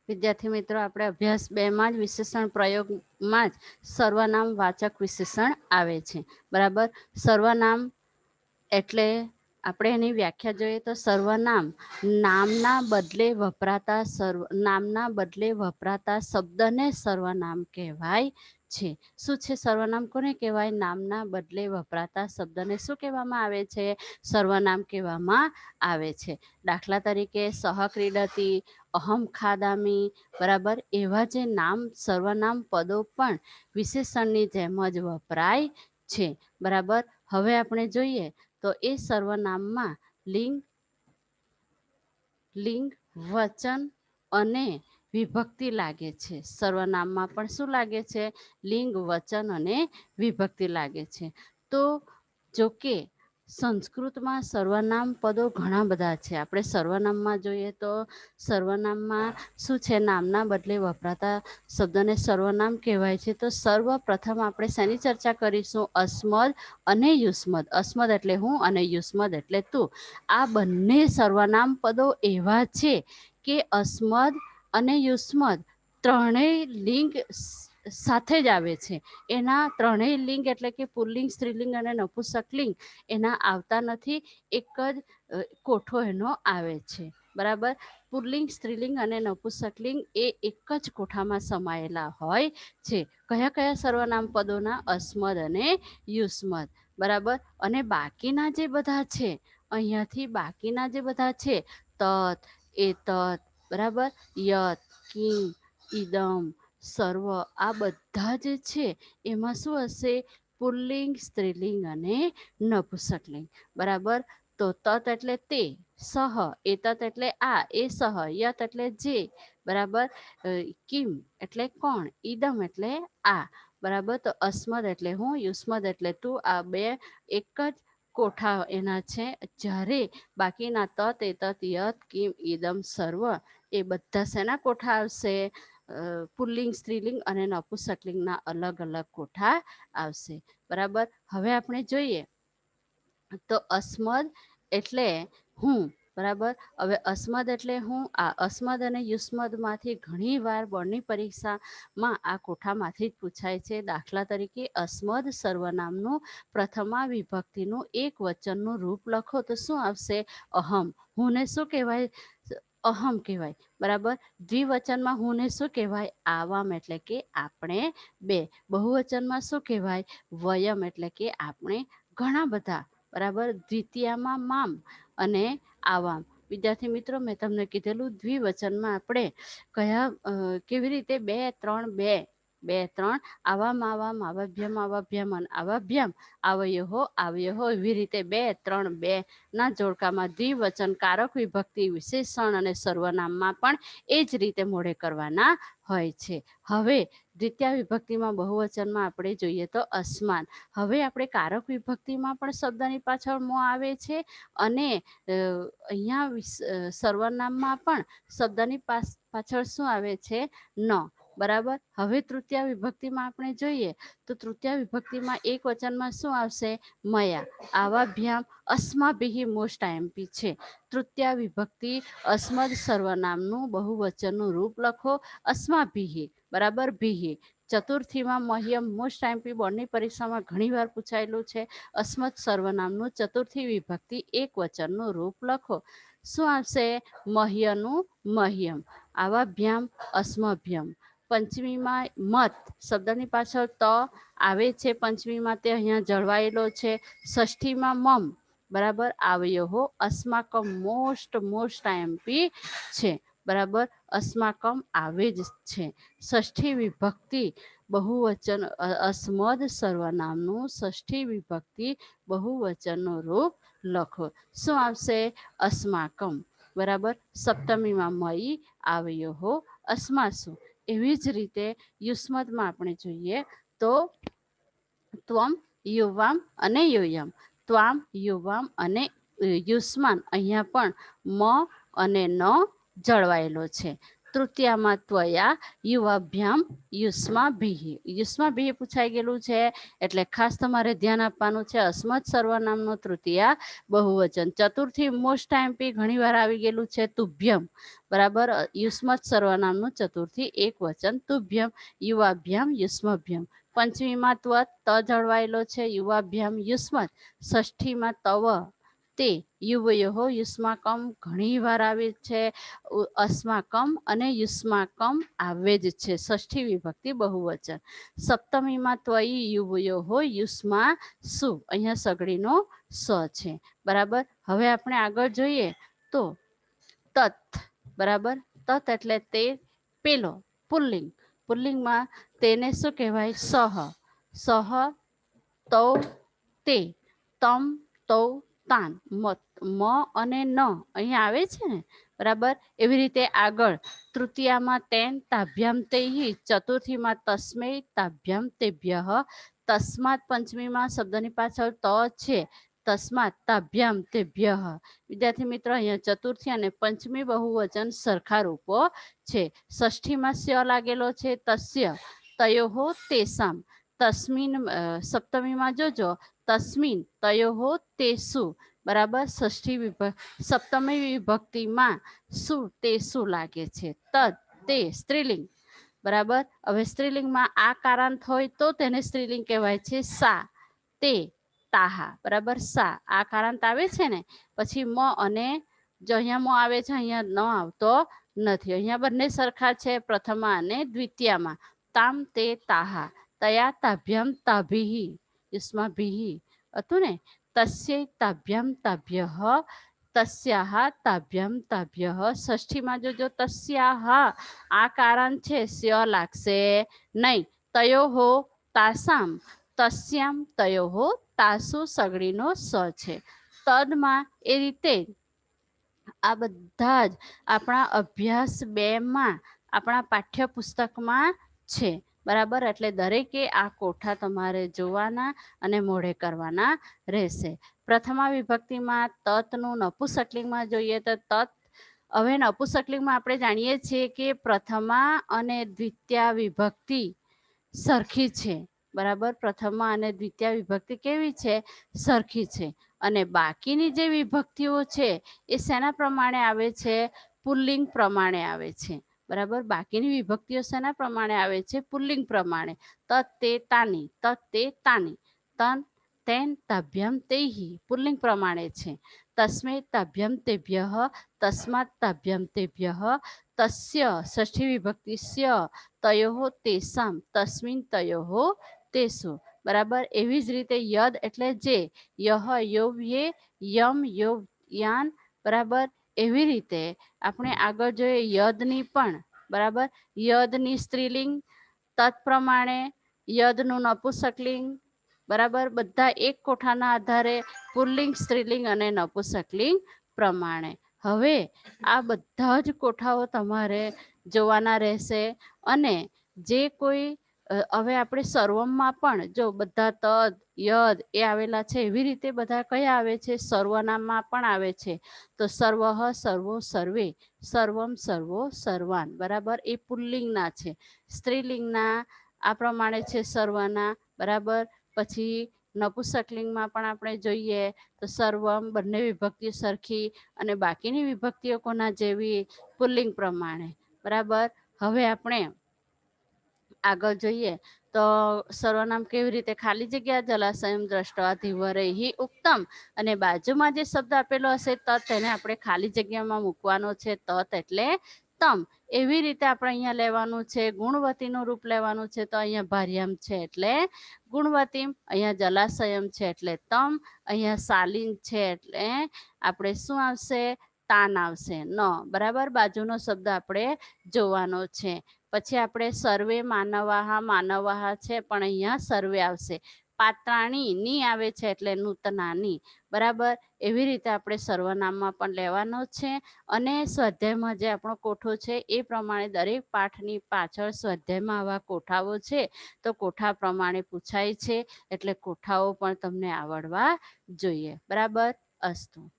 વિદ્યાર્થી મિત્રો, આપણે અભ્યાસ 2 માં જ વિશેષણ પ્રયોગમાં જ સર્વનામ વાચક વિશેષણ આવે છે. બરાબર. સર્વનામ એટલે આપણે એની વ્યાખ્યા જોઈએ તો સર્વનામ નામના બદલે વપરાતા શબ્દને સર્વનામ કહેવાય છે. શું છે સર્વનામ? કોને કહેવાય? નામના બદલે વપરાતા શબ્દને શું કહેવામાં આવે છે? સર્વનામ કહેવામાં આવે છે. દાખલા તરીકે સહક્રીડતી, અહમ ખાદામી, બરાબર, એવા જે નામ સર્વનામ પદો પણ વિશેષણની જેમ જ વપરાય છે. બરાબર. હવે આપણે જોઈએ તો એ સર્વનામમાં લિંગ, વચન અને વિભક્તિ લાગે છે. સર્વનામમાં પણ શું લાગે છે? લિંગ, વચન અને વિભક્તિ લાગે છે. તો જો કે સંસ્કૃતમાં સર્વનામ પદો ઘણા બધા છે. આપણે સર્વનામમાં જોઈએ તો સર્વનામમાં શું છે? નામના બદલે વપરાતા શબ્દને સર્વનામ કહેવાય છે. તો સર્વપ્રથમ આપણે શેની ચર્ચા કરીશું? અસ્મદ અને યુસ્મદ. અસ્મદ એટલે હું અને યુસ્મદ એટલે તું. આ બંને સર્વનામ પદો એવા છે કે અસ્મદ અને યુસ્મદ ત્રણેય લિંગ સાથે જ આવે છે. એના ત્રણેય લિંગ એટલે કે પુલ્લિંગ, સ્ત્રીલિંગ અને નપુંસકલિંગ એના આવતા નથી. એક જ કોઠો એનો આવે છે. બરાબર. પુલ્લિંગ, સ્ત્રીલિંગ અને નપુંસકલિંગ એ એક જ કોઠામાં સમાયેલા હોય છે. કયા કયા સર્વનામ પદોના? અસ્મદ અને યુસ્મદ. બરાબર. અને બાકીના જે બધા છે, અહીંયાથી બાકીના જે બધા છે, તત, એતત, બરાબર, યત, કિમ, ઇદમ, સર્વ, આ બધા જે છે એમાં શું હશે? પુલ્લિંગ, સ્ત્રીલિંગ અને નપુંસકલિંગ. બરાબર. તો તત એટલે તે, સહ, એતત એટલે આ, એ સહ, યત એટલે જે, બરાબર, કિમ એટલે કોણ, ઇદમ એટલે આ. બરાબર. તો અસ્મદ એટલે હું, યુસ્મદ એટલે તું. આ બે એક જ કોઠા એના છે. જ્યારે બાકીના તત, એતત, યત, કિમ, ઇદમ, સર્વ એ બધા શેના કોઠા આવશે? પુલ્લિંગ, સ્ત્રીલિંગ અને નપુંસકલિંગના અલગ અલગ કોઠા આવશે. બરાબર. હવે આપણે જોઈએ તો અસ્મદ એટલે હું. બરાબર. હવે અસ્મદ એટલે હું. આ અસ્મદ અને યુસ્મદમાંથી ઘણી વાર બોર્ડની પરીક્ષામાં આ કોઠામાંથી જ પૂછાય છે. દાખલા તરીકે અસ્મદ સર્વનામનું પ્રથમા વિભક્તિનું એક વચનનું રૂપ લખો તો શું આવશે? અહમ. હુંને શું કહેવાય? અહમ કહેવાય. બરાબર. દ્વિવચનમાં હુંને શું કહેવાય? આવામ એટલે કે આપણે બે. બહુવચનમાં શું કહેવાય? વયમ એટલે કે આપણે ઘણા બધા. બરાબર. દ્વિતીયામાં મામ અને આવામ. વિદ્યાર્થી મિત્રો, મેં તમને કીધેલું દ્વિવચનમાં આપણે કેવી રીતે 2, 3, 2, 2, 3 આવામ, આવામ, આવાભ્યમ, આવાભ્યમ અને આવાભ્યમ, આવયો, આવ્યો, એવી રીતે 2, 3, 2 ના જોડકામાં દ્વિવચન, કારક, વિભક્તિ, વિશેષણ અને સર્વનામમાં પણ એ જ રીતે મોડે કરવાના હોય છે. હવે દ્વિતીય વિભક્તિમાં બહુવચનમાં આપણે જોઈએ તો અસ્માન. હવે આપણે કારક વિભક્તિમાં પણ શબ્દની પાછળ મો આવે છે અને અહીંયા સર્વનામમાં પણ શબ્દની પાછળ શું આવે છે? ન. બરાબર. હવે તૃતીય વિભક્તિમાં આપણે જોઈએ તો તૃતીય વિભક્તિમાં એક વચનમાં શું આવશે? મયા. આવાભ્યામ, અસ્માભિહિ મોસ્ટ આઈએમપી છે. તૃતીય વિભક્તિ અસ્મદ સર્વનામનું બહુવચનનું રૂપ લખો. અસ્માભિહિ. બરાબર. ભિહિ. ચતુર્થીમાં મહ્યમ મોસ્ટ આઈએમપી બોર્ડની પરીક્ષામાં ઘણી વાર પૂછાયેલું છે. અસ્મદ સર્વનામનું ચતુર્થી વિભક્તિ એક વચનનું રૂપ લખો. શું આવશે? મહ્યનું મહ્યમ. આવાભ્યામ, અસ્મભ્યમ. પંચમીમાં મત શબ્દની પાછળ ત આવે છે. પંચમીમાં તે અહીંયા જળવાયેલો છે. ષષ્ઠીમાં મમ. બરાબર. આવયો, અસ્માકમ મોસ્ટ આઈએમપી છે. બરાબર. અસ્માકમ આવે જ છે. ષષ્ઠી વિભક્તિ બહુવચન અસ્મદ સર્વનામનું ષષ્ઠી વિભક્તિ બહુવચનનું રૂપ લખો. શું આવશે? અસ્માકમ. બરાબર. સપ્તમીમાં મયી, આવયો, અસ્માસુ. એવી જ રીતે યુસ્મદમાં આપણે જોઈએ તો ત્વમ, યુવામ અને યુયમ. ત્વામ, યુવામ અને યુસ્માન. અહીંયા પણ મ અને ન જળવાયેલો છે. તૃતીયામાં ત્વયા યુવાભ્યામ યુષ્માભિઃ. યુષ્માભિઃ પૂછાઈ ગયેલું છે એટલે ખાસ તમારે ધ્યાન આપવાનું છે. અસ્મત સર્વનામનો તૃતીયા બહુવચન. ચતુર્થી મોસ્ટ ટાઈમ ઘણી વાર આવી ગયેલું છે તુભ્યમ. બરાબર, યુષ્મત સર્વનામનું ચતુર્થી એક વચન તુભ્યમ યુવાભ્યામ યુષ્મભ્યમ. પંચમીમાં ત જળવાયેલો છે યુવાભ્યામ યુષ્મત. ષષ્ઠીમાં તવ તે યુવયોઃ યુષ્માકમ ઘણી વાર આવે છે. અસ્માકમ અને યુષ્માકમ આવે જ છે, ષષ્ઠી વિભક્તિ બહુવચન. સપ્તમીમાં ત્વયી યુવયોઃ યુષ્મા સુ, અહીંયા સગડીનો સ છે. બરાબર, હવે આપણે આગળ જોઈએ તો તત. બરાબર, તત એટલે તે, પેલો પુલ્લિંગ. પુલ્લિંગમાં તેને શું કહેવાય? સહ. સહ, તૌ, તે, તમ, તૌ, તાન. મ અને ન અહીંયા આવે છે ને. બરાબર, એવી રીતે આગળ તૃતીયામાં તેન તાભ્યામ તૈહિ, ચતુર્થીમાં તસ્મૈ તાભ્યામ તેભ્યઃ. તસ્માત પંચમીમાં શબ્દની પાછળ ત છે, તસ્માત તાભ્યામ તેભ્યઃ. વિદ્યાર્થી મિત્રો, અહીંયા ચતુર્થી અને પંચમી બહુવચન સરખા રૂપો છે. ષષ્ઠીમાં સ્ય લાગેલો છે, તસ્ય, તયોઃ, તેસામ. તસ્મિન, સપ્તમીમાં જોજો, તસ્મિન, તયોઃ, તેસુ. બરાબર, સપ્તમી વિભક્તિમાં સુ તેસુ લાગે છે. તદ, તે સ્ત્રીલિંગ. બરાબર, હવે સ્ત્રીલિંગમાં આ કારાંત હોય તો તેને સ્ત્રીલિંગ કહેવાય છે સા, તે, તાહા. બરાબર, સા આ કારાંત આવે છે ને, પછી મ અને જો અહીંયા મ આવે છે, અહીંયા ન આવતો નથી. અહીંયા બંને સરખા છે પ્રથમા અને દ્વિતીયામાં. તામ, તે, તાહા. તયા તાભ્યામ તાભિઃ યુષ્માભિઃ હતું ને. તસ્યૈ તાભ્યામ તાભ્યઃ તસ્યાઃ તાભ્યામ તાભ્યઃ. ષષ્ઠીમાં જોજો, તસ્યાઃ આ કારણ છે, સ્ય લાગશે નહીં. તયોઃ તાસામ, તસ્યામ, તયોઃ તાસુ સગડીનો સ છે. તદમાં એ રીતે આ બધા જ આપણા અભ્યાસ 2માં આપણા પાઠ્યપુસ્તકમાં છે. બરાબર, એટલે દરેકે આ કોઠા તમારે જોવાના અને મોઢે કરવાના રહેશે. પ્રથમા વિભક્તિમાં તતનું નપુંસકલિંગમાં જોઈએ તો તત. હવે નપુંસકલિંગમાં આપણે જાણીએ છીએ કે પ્રથમા અને દ્વિતીય વિભક્તિ સરખી છે. બરાબર, પ્રથમા અને દ્વિતીય વિભક્તિ કેવી છે? સરખી છે. અને બાકીની જે વિભક્તિઓ છે એ શેના પ્રમાણે આવે છે? પુલ્લિંગ પ્રમાણે આવે છે. બરાબર, બાકીની વિભક્તિઓ શેના પ્રમાણે આવે છે? પુલ્લિંગ પ્રમાણે. તત, તે, તાની. તત, તે, તાની. તન, તેન, તાભ્યામ તૈહિ પુલ્લિંગ પ્રમાણે છે. તસ્મૈ તાભ્યામ તેભ્યઃ તસ્માત તાભ્યામ તેભ્યઃ. તસ્ય ષષ્ઠી વિભક્તિ સ્ય, તયોઃ, તેસામ, તસ્મિન, તયોઃ, તેસુ. બરાબર, એવી જ રીતે યદ એટલે જે, યહ, યોવ, યે, યમ, યોવ, યાન. બરાબર, એવી રીતે આપણે આગળ જોઈએ યદની પણ. બરાબર, યદની સ્ત્રીલિંગ તત પ્રમાણે, યદનું નપુંસકલિંગ. બરાબર, બધા એક કોઠાના આધારે પુલ્લિંગ, સ્ત્રીલિંગ અને નપુંસકલિંગ પ્રમાણે. હવે આ બધા જ કોઠાઓ તમારે જોવાના રહેશે. અને જે કોઈ હવે આપણે સર્વમમાં પણ જો બધા તદ, યદ એ આવેલા છે, એવી રીતે બધા કયા આવે છે? સર્વનામમાં પણ આવે છે. તો સર્વઃ, સર્વો, સર્વે, સર્વમ, સર્વો, સર્વાન. બરાબર, એ પુલ્લિંગના છે. સ્ત્રીલિંગના આ પ્રમાણે છે સર્વના. બરાબર, પછી નપુંસકલિંગમાં પણ આપણે જોઈએ તો સર્વમ, બંને વિભક્તિઓ સરખી, અને બાકીની વિભક્તિઓ કોના જેવી? પુલ્લિંગ પ્રમાણે. બરાબર, હવે આપણે આગળ જોઈએ તો સર્વનામ કેવી રીતે? ખાલી જગ્યા જલાશયમ દ્રષ્ટવા ધીવરૈહિ ઉક્તમ. અને બાજુમાં જે શબ્દ આપેલો હશે તત, તેને આપણે ખાલી જગ્યામાં મૂકવાનો છે. તત એટલે તમ. એવી રીતે આપણે અહીંયા લેવાનું છે. ગુણવતીનું રૂપ લેવાનું છે, તો અહીંયા ભાર્યામ છે એટલે ગુણવતીમ. અહીંયા જલાશયમ છે એટલે તમ. અહીંયા શાલિન છે એટલે આપણે શું આવશે? તાન આવશે, ન. બરાબર, બાજુનો શબ્દ આપણે જોવાનો છે. પછી આપણે સર્વે, માનવાહ, માનવાહ છે પણ અહીંયા સર્વે આવશે. પાત્રાણી ની આવે છે એટલે નૂતનાની. બરાબર, એવી રીતે આપણે સર્વનામમાં પણ લેવાનો છે. અને સ્વાધ્યાયમાં જે આપણો કોઠો છે એ પ્રમાણે દરેક પાઠની પાછળ સ્વાધ્યાયમાં આવા કોઠાઓ છે, તો કોઠા પ્રમાણે પૂછાય છે. એટલે કોઠાઓ પણ તમને આવડવા જોઈએ. બરાબર, અસ્તુ.